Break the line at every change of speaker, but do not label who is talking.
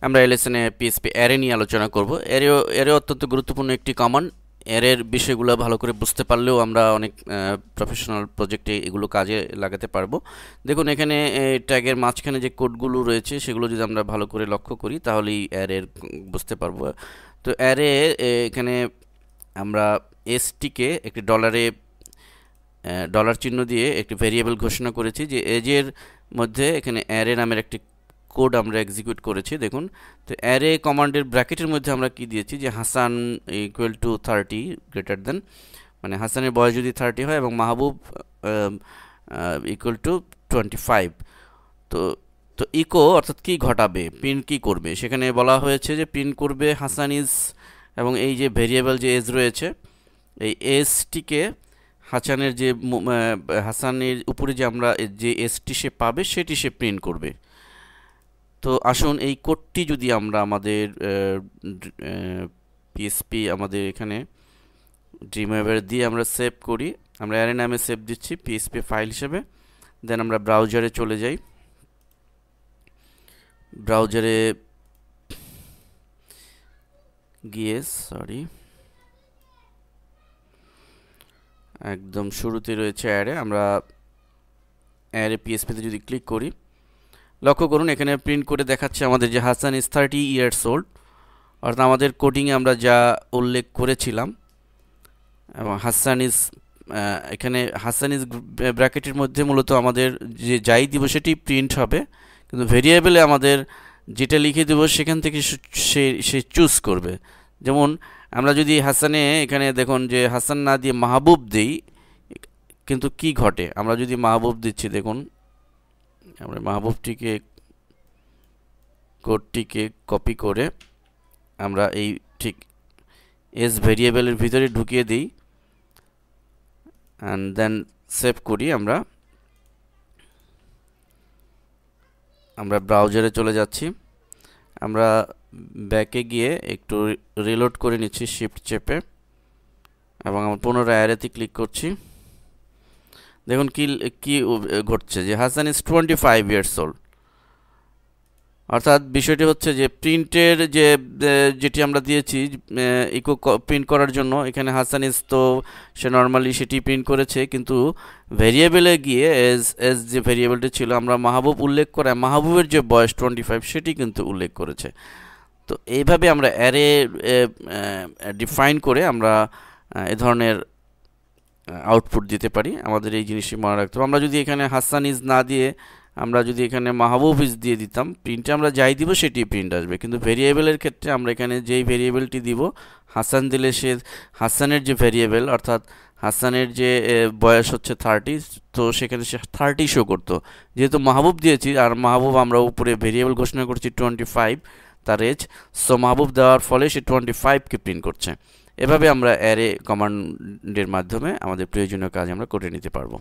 আমরা এই লেসনে PSP array নিয়ে আলোচনা করব। অ্যারে অত্যন্ত গুরুত্বপূর্ণ একটি কমান্ড। অ্যারের বিষয়গুলো ভালো করে বুঝতে পারলেও আমরা অনেক প্রফেশনাল প্রজেক্টে এগুলো কাজে লাগাতে পারবো। দেখুন এখানে ট্যাগের মাঝখানে যে কোডগুলো রয়েছে সেগুলো যদি আমরা ভালো করে লক্ষ্য করি তাহলেই অ্যারের বুঝতে পারবো। তো অ্যারে এখানে আমরা এসটিকে একটি ডলার চিহ্ন দিয়ে একটি ভেরিয়েবল ঘোষণা করেছি যে এজের মধ্যে এখানে অ্যারে নামের একটি কোড আমরা এক্সিকিউট করেছি। দেখুন, তো অ্যারে কমান্ডের ব্র্যাকেটের মধ্যে আমরা কি দিয়েছি যে Hasan equal to 30 greater than, মানে হাসানের বয়স যদি 30 হয় এবং মাহবুব ইকুয়াল টু 25। তো তো ইকো অর্থাৎ কি ঘটাবে, প্রিন্ট কি করবে, সেখানে বলা হয়েছে যে প্রিন্ট করবে হাসান ইজ, এবং এই যে ভেরিয়েবল যে এজ রয়েছে এই এজটিকে হাসানের উপরে যে আমরা যে এসটি সে পাবে সেটি সে প্রিন্ট করবে। তো আসুন এই কোডটি যদি আমরা আমাদের পিএসপি আমাদের এখানে ড্রিমওয়েভার দিয়ে আমরা সেভ করি, আমরা অ্যারে নামে সেভ দিচ্ছি পিএসপি ফাইল হিসেবে। দেন আমরা ব্রাউজারে চলে যাই। ব্রাউজারে গিয়ে একদম শুরুতে রয়েছে অ্যারে, আমরা অ্যারে পিএসপিতে যদি ক্লিক করি, লক্ষ্য করুন এখানে প্রিন্ট করে দেখাচ্ছে আমাদের যে হাসান ইজ 30 ইয়ার্স ওল্ড, অর্থাৎ আমাদের কোডিংয়ে আমরা যা উল্লেখ করেছিলাম। এবং এখানে হাসান ইজ ব্র্যাকেটের মধ্যে মূলত আমাদের যে যাই দিব সেটি প্রিন্ট হবে, কিন্তু ভেরিয়েবলে আমাদের যেটা লিখে দেবো সেখান থেকে সে চুজ করবে। যেমন আমরা যদি হাসানে এখানে দেখুন যে হাসান না দিয়ে মাহবুব দিই, কিন্তু কি ঘটে, আমরা যদি মাহবুব দিচ্ছি, দেখুন আমরা মাহবুবটিকে কোডটিকে কপি করে আমরা এই ঠিক এস ভেরিয়েবলের ভিতরে ঢুকিয়ে দিই অ্যান্ড দেন সেভ করি। আমরা ব্রাউজারে চলে যাচ্ছি, আমরা ব্যাকে গিয়ে একটু রিলোড করে নিচ্ছি শিফট চেপে, এবং আমরা পুনরায় অ্যারেতে ক্লিক করছি। দেখুন কি ঘটছে যে হাসান ইজ 25 ইয়ার্স ওল্ড, অর্থাৎ বিষয়টি হচ্ছে যে প্রিন্টের যেটি আমরা দিয়েছি ইকো প্রিন্ট করার জন্য, এখানে হাসান ইজ তো সে নর্মালি সেটি প্রিন্ট করেছে, কিন্তু ভেরিয়েবলে গিয়ে এজ যে ভেরিয়েবলটি ছিল আমরা মাহবুব উল্লেখ করে মাহবুবের যে বয়স 25 সেটি কিন্তু উল্লেখ করেছে। তো এইভাবে আমরা অ্যারে ডিফাইন করে আমরা এ ধরনের আউটপুট দিতে পারি। আমাদের এই জিনিসটি মনে রাখতে হবে। আমরা যদি এখানে হাসান ইজ না দিয়ে আমরা যদি এখানে মাহবুব ইজ দিয়ে দিতাম, প্রিন্টে আমরা যাই দিব সেটি প্রিন্ট আসবে, কিন্তু ভেরিয়েবলের ক্ষেত্রে আমরা এখানে যেই ভেরিয়েবলটি দিব হাসান দিলে সে হাসানের যে ভেরিয়েবল অর্থাৎ হাসানের যে বয়স হচ্ছে 30, তো সেখানে সে 30 শো করতো। যেহেতু মাহবুব দিয়েছি আর মাহবুব আমরা উপরে ভেরিয়েবল ঘোষণা করছি 25 তার এজ, সো মাহবুব দেওয়ার ফলে সে 25কে প্রিন্ট করছে। এভাবে আমরা অ্যারে কমান্ডের মাধ্যমে আমাদের প্রয়োজনীয় কাজ আমরা করে নিতে পারবো।